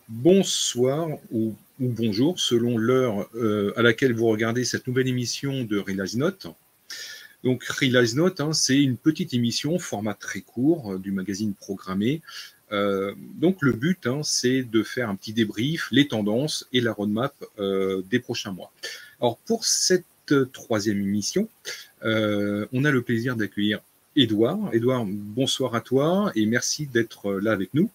Bonsoir ou bonjour, selon l'heure à laquelle vous regardez cette nouvelle émission de Realize Note. Donc Realize Note, c'est une petite émission, format très court, du magazine Programmé. Donc le but, c'est de faire un petit débrief, les tendances et la roadmap des prochains mois. Alors pour cette troisième émission, on a le plaisir d'accueillir Édouard. Édouard, bonsoir à toi et merci d'être là avec nous.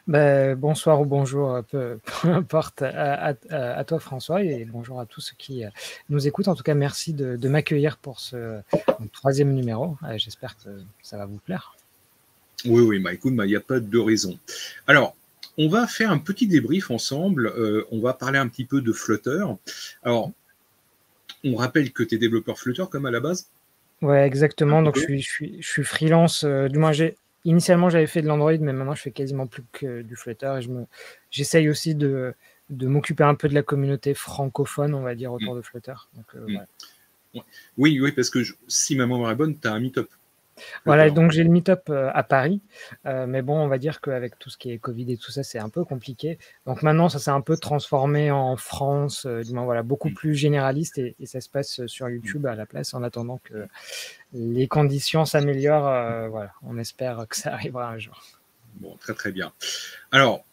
Bonsoir ou bonjour, peu importe, à toi François, et bonjour à tous ceux qui nous écoutent. En tout cas, merci de m'accueillir pour ce troisième numéro. J'espère que ça va vous plaire. Oui, écoute, il n'y a pas de raison. Alors, on va faire un petit débrief ensemble. On va parler un petit peu de Flutter. Alors, on rappelle que tu es développeur Flutter comme à la base? Ouais, exactement. Donc, je suis freelance. Du moins, initialement, j'avais fait de l'Android, mais maintenant, je fais quasiment plus que du Flutter. Et j'essaye aussi de m'occuper un peu de la communauté francophone, on va dire, autour de Flutter. Donc, voilà. Oui, parce que si ma mémoire est bonne, tu as un meet-up. Voilà, donc j'ai le meet-up à Paris, mais bon, on va dire qu'avec tout ce qui est Covid et tout ça, c'est un peu compliqué. Donc maintenant, ça s'est un peu transformé en France, du moins voilà, beaucoup plus généraliste, et ça se passe sur YouTube à la place, en attendant que les conditions s'améliorent. Voilà, on espère que ça arrivera un jour. Bon, très bien. Alors,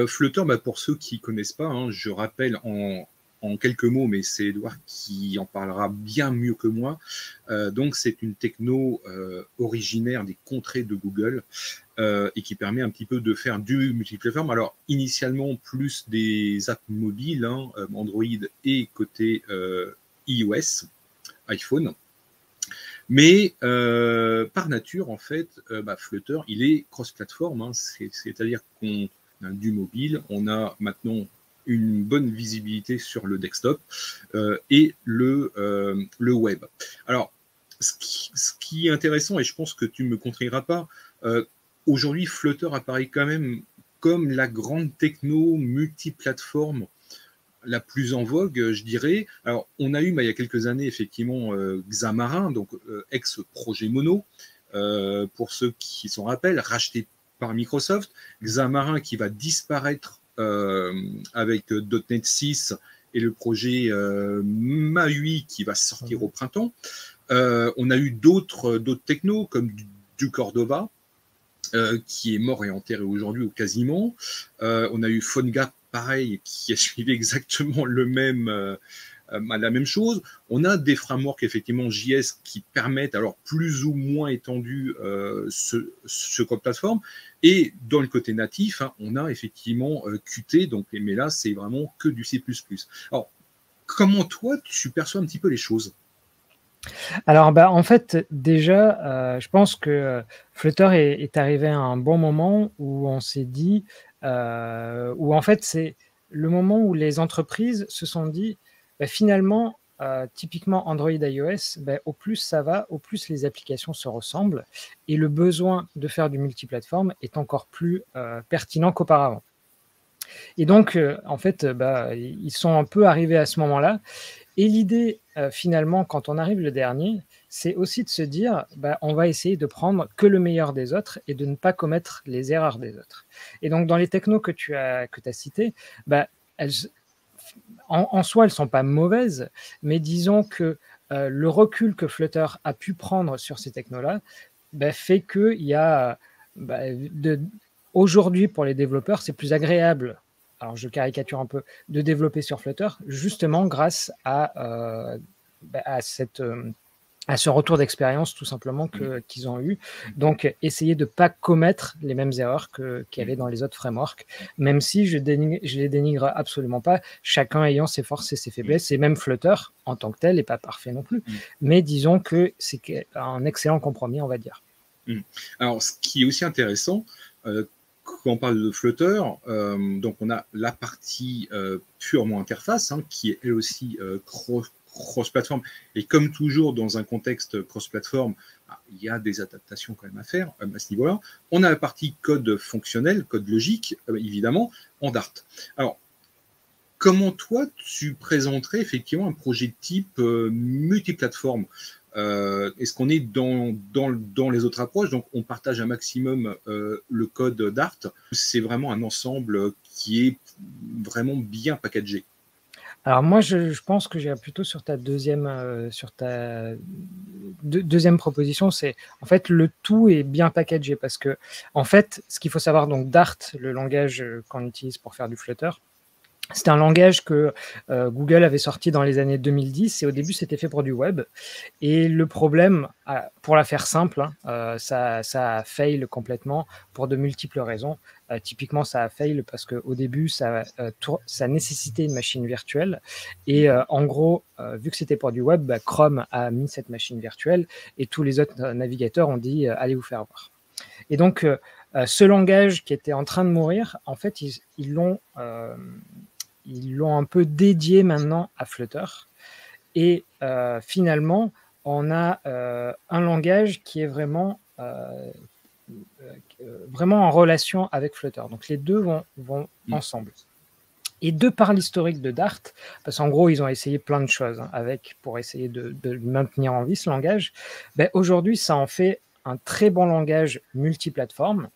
Flutter, pour ceux qui ne connaissent pas, je rappelle en quelques mots, mais c'est Édouard qui en parlera bien mieux que moi. Donc, c'est une techno originaire des contrées de Google et qui permet un petit peu de faire du multiplateforme. Alors, initialement, plus des apps mobiles, Android et côté iOS, iPhone. Mais par nature, en fait, Flutter, il est cross-platform, c'est-à-dire qu'on a du mobile, on a maintenant une bonne visibilité sur le desktop et le web. Alors, ce qui est intéressant, et je pense que tu ne me contrediras pas, aujourd'hui, Flutter apparaît quand même comme la grande techno multiplateforme la plus en vogue, je dirais. Alors, on a eu, il y a quelques années, effectivement, Xamarin, donc ex-projet Mono, pour ceux qui s'en rappellent, racheté par Microsoft. Xamarin qui va disparaître avec .NET 6 et le projet MAUI qui va sortir au printemps. On a eu d'autres technos comme du Cordova, qui est mort et enterré aujourd'hui ou quasiment. On a eu PhoneGap, pareil, qui a suivi exactement la même chose. On a des frameworks, effectivement, JS qui permettent, alors plus ou moins étendu, ce code plateforme. Et dans le côté natif, on a effectivement Qt, donc, mais là, c'est vraiment que du C++. Alors, comment toi, tu perçois un petit peu les choses ? Alors, en fait, déjà, je pense que Flutter est arrivé à un bon moment où on s'est dit, où en fait, c'est le moment où les entreprises se sont dit, finalement, typiquement Android, iOS, au plus ça va, au plus les applications se ressemblent, et le besoin de faire du multiplateforme est encore plus pertinent qu'auparavant. Et donc, en fait, ils sont un peu arrivés à ce moment-là. Et l'idée, finalement, quand on arrive le dernier, c'est aussi de se dire, on va essayer de prendre que le meilleur des autres et de ne pas commettre les erreurs des autres. Et donc, dans les technos que tu as cités, en soi, elles ne sont pas mauvaises, mais disons que le recul que Flutter a pu prendre sur ces technos-là fait qu'il y a, aujourd'hui, pour les développeurs, c'est plus agréable, alors je caricature un peu, de développer sur Flutter, justement grâce à ce retour d'expérience, tout simplement, qu'ils ont eu. Donc, essayer de ne pas commettre les mêmes erreurs qu'il y avait dans les autres frameworks, même si je les dénigre absolument pas, chacun ayant ses forces et ses faiblesses, et même Flutter, en tant que tel, n'est pas parfait non plus. Mais disons que c'est un excellent compromis, on va dire. Alors, ce qui est aussi intéressant, quand on parle de Flutter, donc on a la partie purement interface, qui est elle aussi cross-platform. Et comme toujours dans un contexte cross-platform, il y a des adaptations quand même à faire à ce niveau-là. On a la partie code fonctionnel, code logique, évidemment, en Dart. Alors, comment toi, tu présenterais effectivement un projet type multiplateforme? Est-ce qu'on est dans les autres approches? Donc, on partage un maximum le code Dart. C'est vraiment un ensemble qui est vraiment bien packagé. Alors moi, je pense que j'irais plutôt sur ta deuxième proposition, c'est en fait le tout est bien packagé parce que en fait, ce qu'il faut savoir, donc Dart, le langage qu'on utilise pour faire du Flutter, c'est un langage que Google avait sorti dans les années 2010 et au début c'était fait pour du web. Et le problème, pour la faire simple, hein, ça a fail complètement pour de multiples raisons. Typiquement, ça a fail parce qu'au début, ça nécessitait une machine virtuelle. Et en gros, vu que c'était pour du web, Chrome a mis cette machine virtuelle et tous les autres navigateurs ont dit allez vous faire voir. Et donc, ce langage qui était en train de mourir, en fait, ils l'ont un peu dédié maintenant à Flutter. Et finalement, on a un langage qui est vraiment en relation avec Flutter. Donc les deux vont ensemble. Et de par l'historique de Dart, parce qu'en gros, ils ont essayé plein de choses pour essayer de maintenir en vie ce langage, aujourd'hui, ça en fait un très bon langage multiplateforme,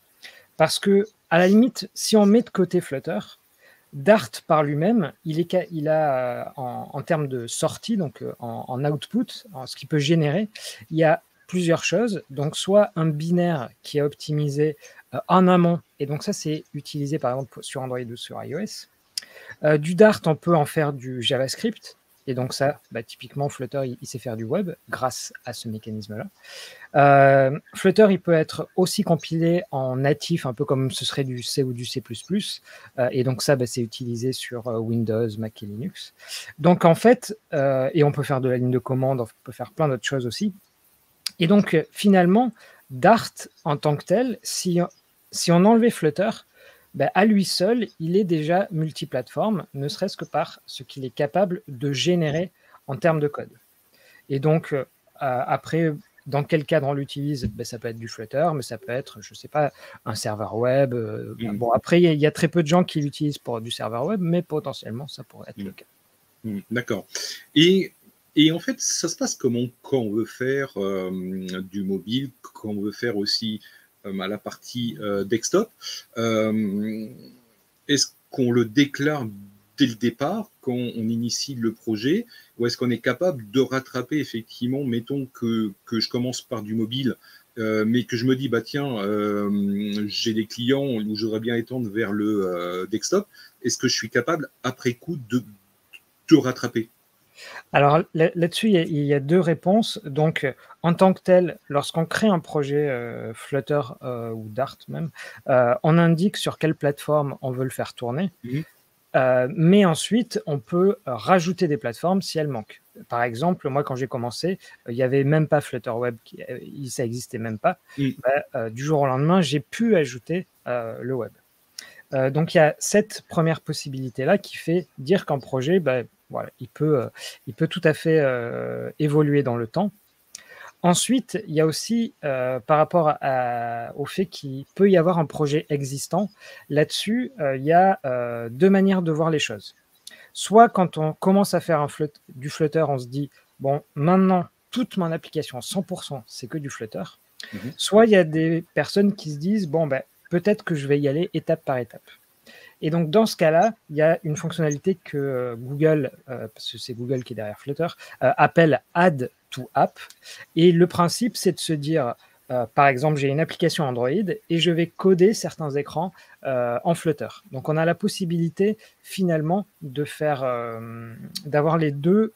parce que, à la limite, si on met de côté Flutter, Dart par lui-même, il a en termes de sortie, donc en output, ce qu'il peut générer, il y a plusieurs choses. Donc, soit un binaire qui est optimisé en amont, et donc ça, c'est utilisé par exemple sur Android ou sur iOS. Du Dart, on peut en faire du JavaScript, et donc ça, typiquement, Flutter, il sait faire du web grâce à ce mécanisme-là. Flutter, il peut être aussi compilé en natif, un peu comme ce serait du C ou du C++. Et donc ça, c'est utilisé sur Windows, Mac et Linux. Donc en fait, et on peut faire de la ligne de commande, on peut faire plein d'autres choses aussi. Et donc finalement, Dart en tant que tel, si on enlevait Flutter, à lui seul, il est déjà multiplateforme, ne serait-ce que par ce qu'il est capable de générer en termes de code. Et donc, après, dans quel cadre on l'utilise? Ça peut être du Flutter, mais ça peut être, je ne sais pas, un serveur web. Bon, après, il y a très peu de gens qui l'utilisent pour du serveur web, mais potentiellement, ça pourrait être le cas. D'accord. Et en fait, ça se passe comment quand on veut faire du mobile, quand on veut faire aussi la partie desktop? Est-ce qu'on le déclare dès le départ, quand on initie le projet, ou est-ce qu'on est capable de rattraper effectivement, mettons que je commence par du mobile, mais que je me dis, tiens, j'ai des clients où j'aurais bien étendre vers le desktop, est-ce que je suis capable, après coup, de rattraper? Alors là-dessus, il y a deux réponses. Donc, en tant que tel, lorsqu'on crée un projet Flutter ou Dart même, on indique sur quelle plateforme on veut le faire tourner. Mais ensuite, on peut rajouter des plateformes si elles manquent. Par exemple, moi, quand j'ai commencé, il n'y avait même pas Flutter Web, ça n'existait même pas. Du jour au lendemain, j'ai pu ajouter le web. Donc, il y a cette première possibilité-là qui fait dire qu'un projet, voilà, il peut tout à fait évoluer dans le temps. Ensuite, il y a aussi, par rapport au fait qu'il peut y avoir un projet existant, là-dessus, il y a deux manières de voir les choses. Soit quand on commence à faire du Flutter, on se dit, bon, maintenant, toute mon application, 100%, c'est que du Flutter. Soit il y a des personnes qui se disent, bon, peut-être que je vais y aller étape par étape. Et donc, dans ce cas-là, il y a une fonctionnalité que Google, parce que c'est Google qui est derrière Flutter, appelle Add to App. Et le principe, c'est de se dire, par exemple, j'ai une application Android et je vais coder certains écrans en Flutter. Donc, on a la possibilité, finalement, d'avoir les deux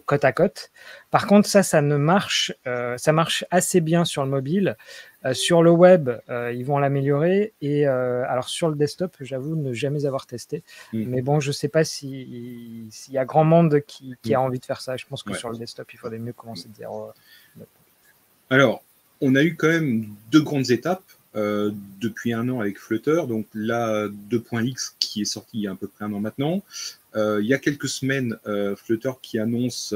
côte à côte. Par contre, ça marche assez bien sur le mobile. Sur le web, ils vont l'améliorer. Et alors, sur le desktop, j'avoue ne jamais avoir testé. Mais bon, je ne sais pas s'il y a grand monde qui a envie de faire ça. Je pense que sur le desktop, il faudrait mieux commencer de zéro. Alors, on a eu quand même deux grandes étapes depuis un an avec Flutter. Donc, la 2.x qui est sortie il y a à peu près un an maintenant. Il y a quelques semaines, Flutter qui annonce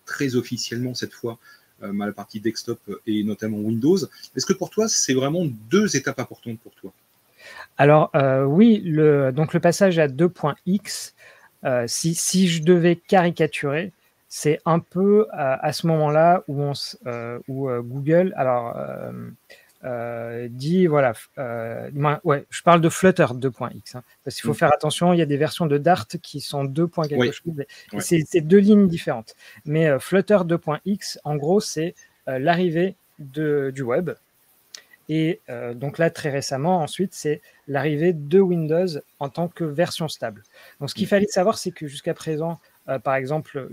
très officiellement cette fois la partie desktop et notamment Windows. Est-ce que pour toi, c'est vraiment deux étapes importantes pour toi? Alors, oui, donc le passage à 2.x, si je devais caricaturer, c'est un peu à ce moment-là où, Google dit, voilà, ouais, je parle de Flutter 2.x, hein, parce qu'il faut faire attention, il y a des versions de Dart qui sont 2. quelque chose, et c'est deux lignes différentes. Mais Flutter 2.x, en gros, c'est l'arrivée du web. Et donc là, très récemment, ensuite, c'est l'arrivée de Windows en tant que version stable. Donc ce qu'il fallait savoir, c'est que jusqu'à présent, par exemple,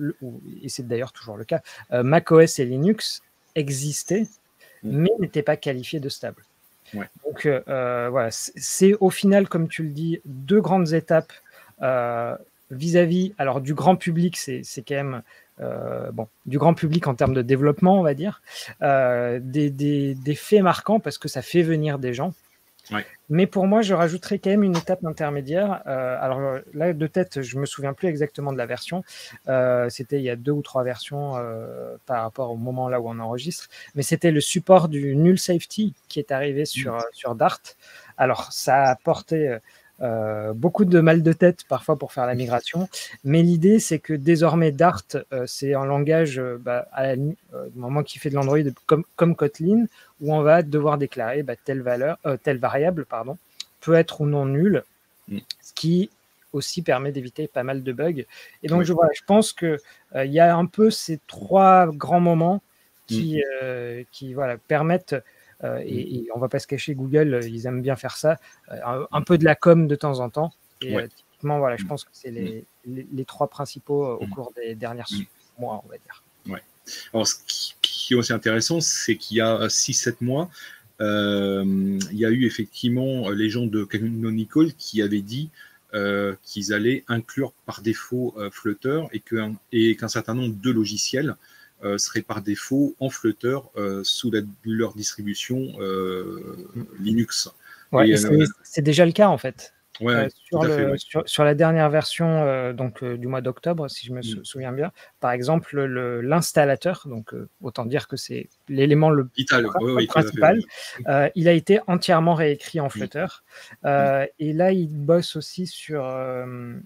et c'est d'ailleurs toujours le cas, macOS et Linux existaient, mais n'étaient pas qualifiés de stable. Donc voilà, c'est au final, comme tu le dis, deux grandes étapes vis-à-vis, alors du grand public, c'est quand même du grand public en termes de développement, on va dire, des faits marquants parce que ça fait venir des gens. Mais pour moi, je rajouterais quand même une étape intermédiaire. Alors là, de tête, je me souviens plus exactement de la version. C'était il y a 2 ou 3 versions par rapport au moment là où on enregistre. Mais c'était le support du null safety qui est arrivé sur Dart. Alors, ça a apporté beaucoup de mal de tête parfois pour faire la migration. Mais l'idée, c'est que désormais, Dart, c'est un langage, du moment qu'il fait de l'Android comme Kotlin, où on va devoir déclarer telle variable peut être ou non nulle, ce qui aussi permet d'éviter pas mal de bugs. Et donc, je pense qu'il y a un peu ces 3 grands moments qui permettent, et on ne va pas se cacher, Google, ils aiment bien faire ça, un peu de la com de temps en temps. Et typiquement, je pense que c'est les 3 principaux au cours des derniers mois, on va dire. Alors, ce qui est aussi intéressant, c'est qu'il y a 6-7 mois, il y a eu effectivement les gens de Canonical qui avaient dit qu'ils allaient inclure par défaut Flutter et qu'un certain nombre de logiciels seraient par défaut en Flutter sous leur distribution Linux. C'est déjà le cas en fait. Sur la dernière version du mois d'octobre, si je me souviens bien, par exemple, l'installateur, donc autant dire que c'est l'élément le principal, il a été entièrement réécrit en Flutter. Et là, il bosse aussi sur un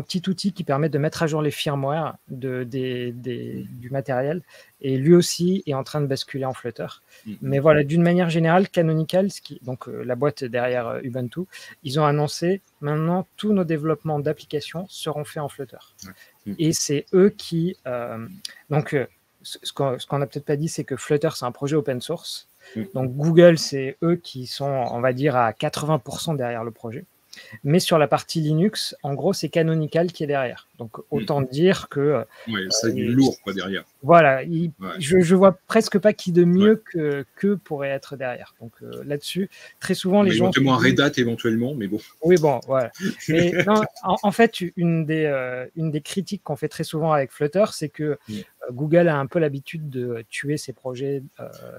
petit outil qui permet de mettre à jour les firmware du matériel. Et lui aussi est en train de basculer en Flutter. Mais voilà, d'une manière générale, Canonical, donc la boîte derrière Ubuntu, ils ont annoncé maintenant tous nos développements d'applications seront faits en Flutter. Et c'est eux qui... ce qu'on n'a peut-être pas dit, c'est que Flutter, c'est un projet open source. Donc Google, c'est eux qui sont, on va dire, à 80% derrière le projet. Mais sur la partie Linux, en gros, c'est Canonical qui est derrière. Donc, autant dire que... c'est du lourd, quoi, derrière. Voilà. Je vois presque pas qui de mieux que pourrait être derrière. Donc, là-dessus, très souvent, les gens... Éventuellement un Red Hat, éventuellement, mais bon. Oui, bon, voilà. Mais non, en fait, une des critiques qu'on fait très souvent avec Flutter, c'est que Google a un peu l'habitude de tuer ses projets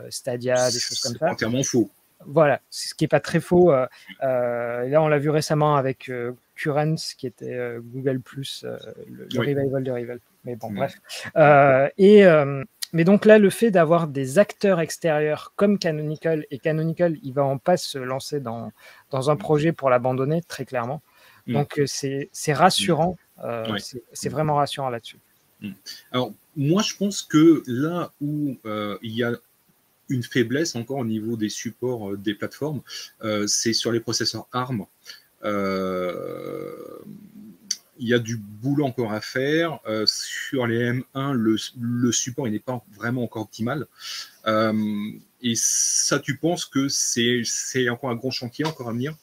Stadia, des choses comme ça. C'est entièrement faux. Voilà, ce qui n'est pas très faux. Là, on l'a vu récemment avec Currents, qui était Google+, le revival de Revival. Mais bon, bref. Mais donc là, le fait d'avoir des acteurs extérieurs comme Canonical, et Canonical, il ne va pas se lancer dans un projet pour l'abandonner, très clairement. Donc, c'est rassurant. C'est vraiment rassurant là-dessus. Alors, moi, je pense que là où il y a une faiblesse encore au niveau des supports des plateformes, c'est sur les processeurs ARM. Il y a du boulot encore à faire. Sur les M1, le support n'est pas vraiment encore optimal. Et ça, tu penses que c'est encore un gros chantier encore à venir?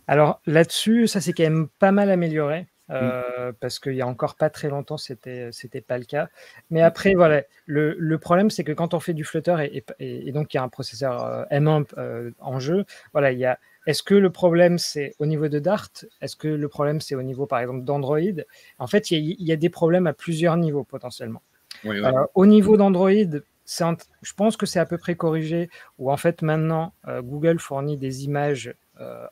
Alors là-dessus, ça s'est quand même pas mal amélioré. Parce qu'il y a encore pas très longtemps, c'était pas le cas. Mais après, voilà, le problème, c'est que quand on fait du Flutter et donc il y a un processeur M1 en jeu, voilà, est-ce que le problème c'est au niveau de Dart? Est-ce que le problème c'est au niveau, par exemple, d'Android? En fait, il y a des problèmes à plusieurs niveaux potentiellement. Au niveau d'Android, je pense que c'est à peu près corrigé, où en fait maintenant Google fournit des images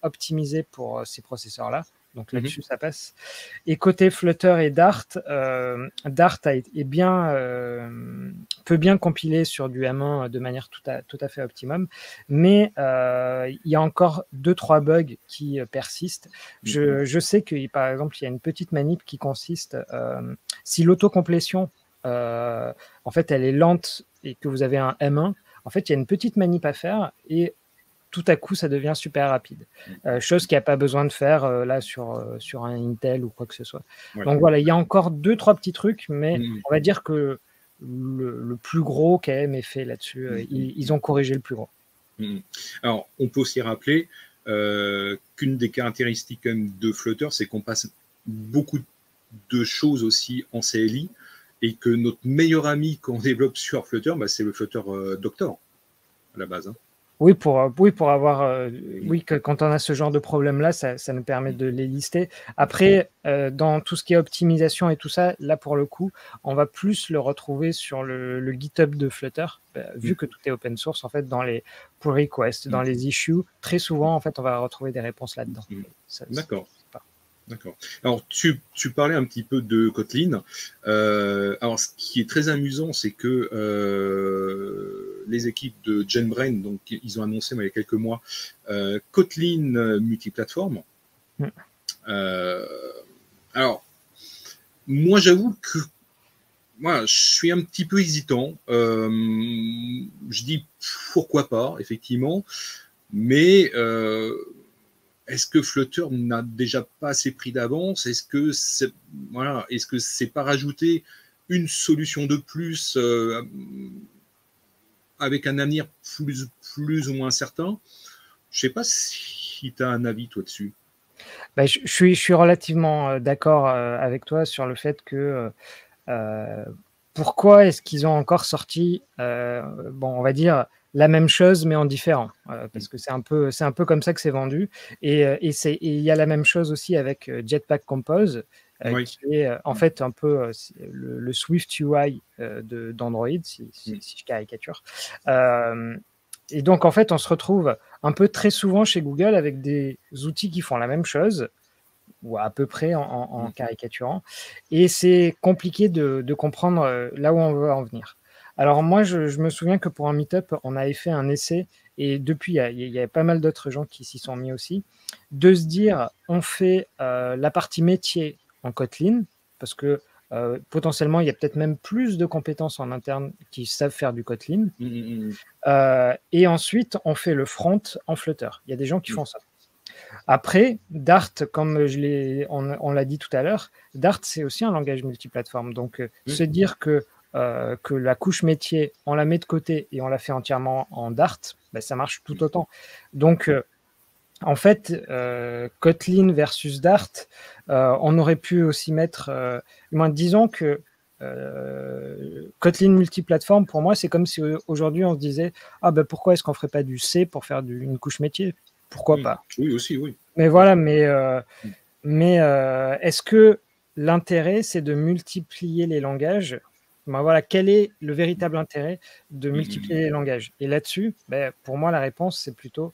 optimisées pour ces processeurs-là. Donc là-dessus, ça passe. Et côté Flutter et Dart, Dart est bien peut bien compiler sur du M1 de manière tout à fait optimum, mais il y a encore 2-3 bugs qui persistent. Je sais que, par exemple, il y a une petite manip qui consiste, si l'autocomplétion, en fait, elle est lente et que vous avez un M1, en fait, il y a une petite manip à faire et tout à coup, ça devient super rapide. Chose qu'il n'y a pas besoin de faire là sur un Intel ou quoi que ce soit. Voilà. Donc voilà, il y a encore 2-3 petits trucs, mais on va dire que le plus gros quand même est fait là-dessus. Ils ont corrigé le plus gros. Alors, on peut aussi rappeler qu'une des caractéristiques quand même de Flutter, c'est qu'on passe beaucoup de choses aussi en CLI et que notre meilleur ami qu'on développe sur Flutter, bah, c'est le Flutter Doctor à la base. Hein. Oui, pour avoir, oui, que quand on a ce genre de problème-là, ça nous permet de les lister. Après, dans tout ce qui est optimisation et tout ça, là, pour le coup, on va plus le retrouver sur le GitHub de Flutter, vu que tout est open source, en fait, dans les pull requests, dans les issues, très souvent, en fait, on va retrouver des réponses là-dedans. D'accord. D'accord. Alors, tu parlais un petit peu de Kotlin. Alors, ce qui est très amusant, c'est que les équipes de JetBrains, donc, ils ont annoncé il y a quelques mois Kotlin multiplateforme. Alors, moi, j'avoue que moi, je suis un petit peu hésitant. Je dis pourquoi pas, effectivement, mais est-ce que Flutter n'a déjà pas assez pris d'avance? Est-ce que c'est pas rajouter une solution de plus avec un avenir plus ou moins certain? Je sais pas si tu as un avis toi dessus. Bah, je suis relativement d'accord avec toi sur le fait que pourquoi est-ce qu'ils ont encore sorti, bon, on va dire la même chose mais en différent, parce que c'est un peu comme ça que c'est vendu et il y a la même chose aussi avec Jetpack Compose, qui est en fait un peu le Swift UI d'Android, si je caricature. Et donc en fait, on se retrouve un peu très souvent chez Google avec des outils qui font la même chose, ou à peu près en caricaturant. Et c'est compliqué de comprendre là où on veut en venir. Alors moi, je me souviens que pour un meet-up, on avait fait un essai, et depuis, il y a pas mal d'autres gens qui s'y sont mis aussi, de se dire, on fait la partie métier en Kotlin, parce que potentiellement, il y a peut-être même plus de compétences en interne qui savent faire du Kotlin. Et ensuite, on fait le front en Flutter. Il y a des gens qui font ça. Après, Dart, comme on l'a dit tout à l'heure, Dart, c'est aussi un langage multiplateforme. Donc, se dire que la couche métier, on la met de côté et on la fait entièrement en Dart, ben, ça marche tout autant. Donc, en fait, Kotlin versus Dart, on aurait pu aussi mettre... disons que Kotlin multiplateforme, pour moi, c'est comme si aujourd'hui on se disait « Ah ben pourquoi est-ce qu'on ne ferait pas du C pour faire une couche métier ?» Pourquoi pas? Oui, aussi, oui. Mais voilà, mais est-ce que l'intérêt, c'est de multiplier les langages? Ben voilà, quel est le véritable intérêt de multiplier les langages? Et là-dessus, ben, pour moi, la réponse, c'est plutôt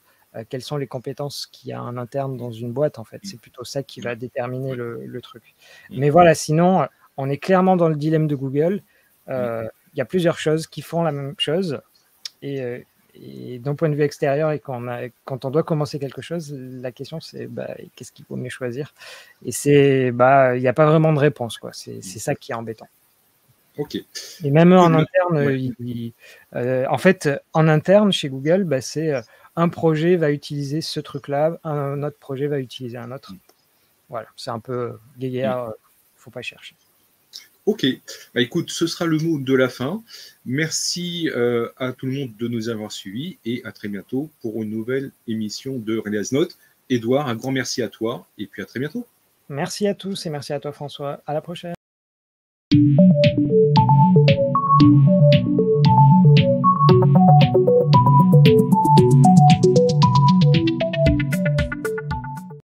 quelles sont les compétences qu'il y a en interne dans une boîte, en fait. C'est plutôt ça qui va déterminer le truc. Mais voilà, sinon, on est clairement dans le dilemme de Google. Il y a plusieurs choses qui font la même chose. Et d'un point de vue extérieur, et quand on doit commencer quelque chose, la question c'est qu'est-ce qu'il faut mieux choisir? Et il n'y a pas vraiment de réponse, quoi. C'est ça qui est embêtant. Ok. Et même en interne, en fait, en interne chez Google, c'est un projet va utiliser ce truc-là, un autre projet va utiliser un autre. Voilà, c'est un peu guéguerre, faut pas chercher. Ok, bah écoute, ce sera le mot de la fin. Merci à tout le monde de nous avoir suivis et à très bientôt pour une nouvelle émission de Release Note. Edouard, un grand merci à toi et puis à très bientôt. Merci à tous et merci à toi François. À la prochaine.